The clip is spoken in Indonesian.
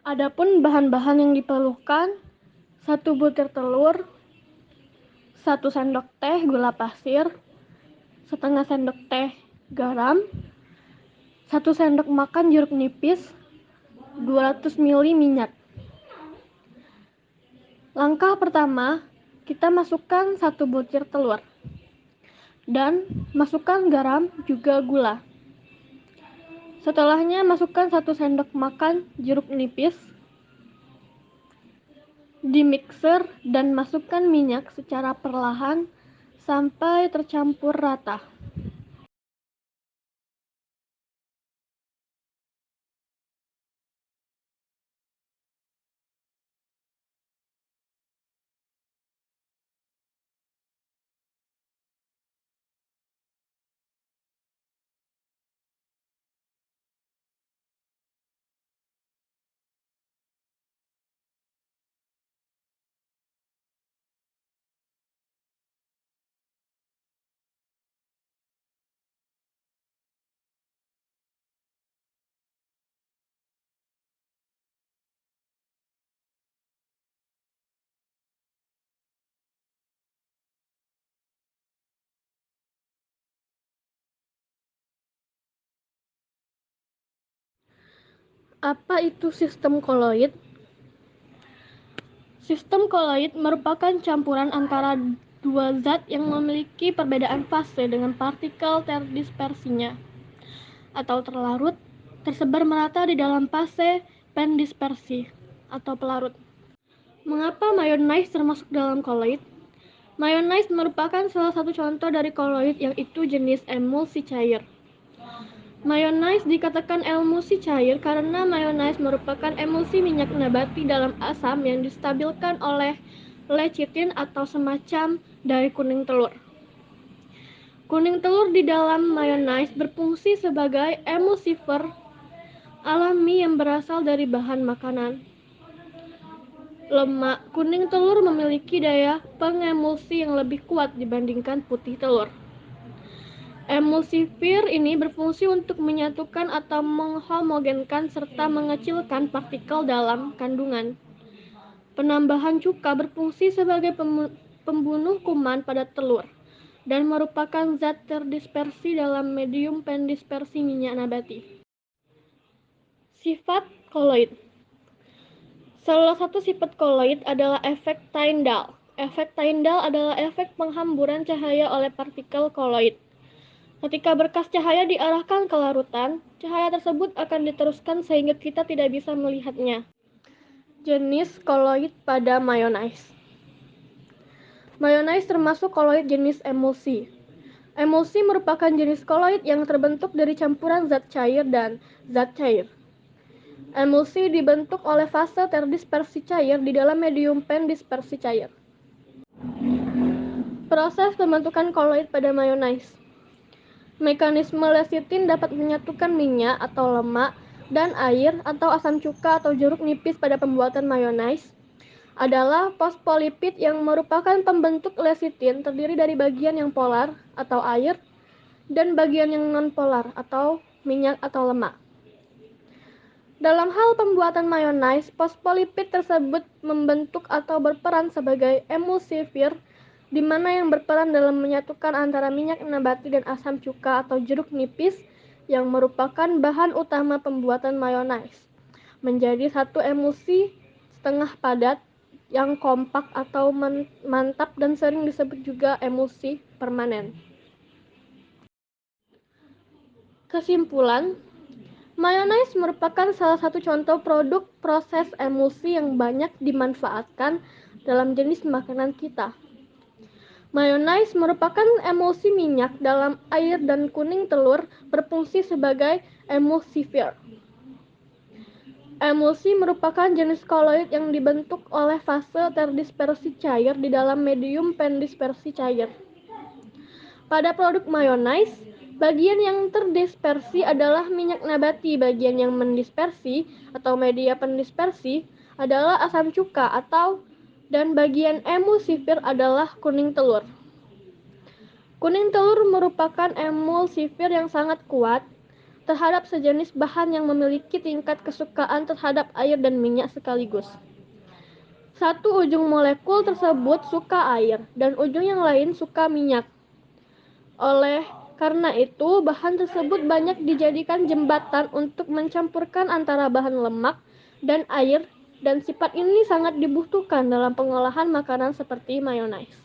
Adapun bahan-bahan yang diperlukan, 1 butir telur, 1 sendok teh gula pasir, setengah sendok teh garam, 1 sendok makan jeruk nipis, 200 ml minyak. Langkah pertama, kita masukkan 1 butir telur dan masukkan garam juga gula. Setelahnya masukkan 1 sendok makan jeruk nipis, dimixer dan masukkan minyak secara perlahan sampai tercampur rata. Apa itu sistem koloid? Sistem koloid merupakan campuran antara dua zat yang memiliki perbedaan fase dengan partikel terdispersinya atau terlarut tersebar merata di dalam fase pendispersi atau pelarut. Mengapa mayonnaise termasuk dalam koloid? Mayonnaise merupakan salah satu contoh dari koloid, yaitu jenis emulsi cair. Mayonnaise dikatakan emulsi cair karena mayonnaise merupakan emulsi minyak nabati dalam asam yang distabilkan oleh lecitin atau semacam dari kuning telur. Kuning telur di dalam mayonnaise berfungsi sebagai emulsifier alami yang berasal dari bahan makanan lemak. Kuning telur memiliki daya pengemulsi yang lebih kuat dibandingkan putih telur. Emulsifier ini berfungsi untuk menyatukan atau menghomogenkan serta mengecilkan partikel dalam kandungan. Penambahan cuka berfungsi sebagai pembunuh kuman pada telur dan merupakan zat terdispersi dalam medium pendispersi minyak nabati. Sifat koloid. Salah satu sifat koloid adalah efek Tyndall. Efek Tyndall adalah efek penghamburan cahaya oleh partikel koloid. Ketika berkas cahaya diarahkan ke larutan, cahaya tersebut akan diteruskan sehingga kita tidak bisa melihatnya. Jenis koloid pada mayonnaise. Mayonnaise termasuk koloid jenis emulsi. Emulsi merupakan jenis koloid yang terbentuk dari campuran zat cair dan zat cair. Emulsi dibentuk oleh fase terdispersi cair di dalam medium pendispersi cair. Proses pembentukan koloid pada mayonnaise. Mekanisme lecitin dapat menyatukan minyak atau lemak dan air atau asam cuka atau jeruk nipis pada pembuatan mayonnaise adalah fosfolipid yang merupakan pembentuk lecitin terdiri dari bagian yang polar atau air dan bagian yang non-polar atau minyak atau lemak. Dalam hal pembuatan mayonnaise, fosfolipid tersebut membentuk atau berperan sebagai emulsifier di mana yang berperan dalam menyatukan antara minyak nabati dan asam cuka atau jeruk nipis yang merupakan bahan utama pembuatan mayonnaise menjadi satu emulsi setengah padat yang kompak atau mantap dan sering disebut juga emulsi permanen. Kesimpulan, mayonnaise merupakan salah satu contoh produk proses emulsi yang banyak dimanfaatkan dalam jenis makanan kita. Mayonnaise merupakan emulsi minyak dalam air dan kuning telur berfungsi sebagai emulsifier. Emulsi merupakan jenis koloid yang dibentuk oleh fase terdispersi cair di dalam medium pendispersi cair. Pada produk mayonnaise, bagian yang terdispersi adalah minyak nabati, bagian yang mendispersi atau media pendispersi adalah asam cuka dan bagian emulsifier adalah kuning telur. Kuning telur merupakan emulsifier yang sangat kuat terhadap sejenis bahan yang memiliki tingkat kesukaan terhadap air dan minyak sekaligus. Satu ujung molekul tersebut suka air dan ujung yang lain suka minyak. Oleh karena itu, bahan tersebut banyak dijadikan jembatan untuk mencampurkan antara bahan lemak dan air, dan sifat ini sangat dibutuhkan dalam pengolahan makanan seperti mayonaise.